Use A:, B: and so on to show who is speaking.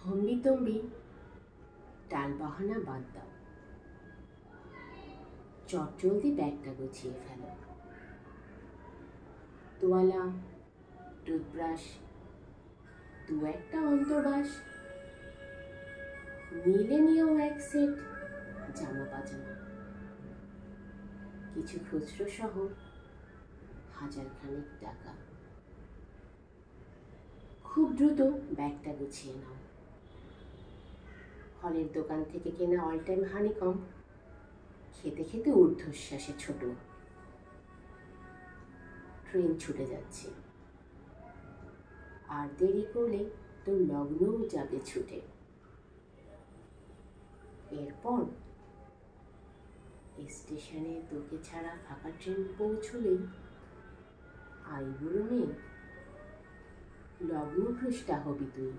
A: হম্বিতম্বি টালবাহানা বাদ দাও, চটজলদি ব্যাগটা গুছিয়ে ফেলো। তোয়ালা, টুথব্রাশ, দু একটা অন্তর্বাস, নিলে নিয়েও এক সেট জামা পাজামা, কিছু খুচরো সহ 1000 খানেক টাকা। খুব দ্রুত ব্যাগটা গুছিয়ে নাও। ফলের দোকান থেকে কেনা অল টাইম হানিকম খেতে খেতে ঊর্ধ্বশ্বাসে ছোট। ট্রেন ছুটে যাচ্ছে, আর দেরি করলে তোর লগ্নও যাবে ছুটে। এরপর স্টেশনে তোকে ছাড়া ফাঁকা ট্রেন পৌঁছলেই আইবুড়ো মেয়ে লগ্নভ্রষ্টা হবি তুই।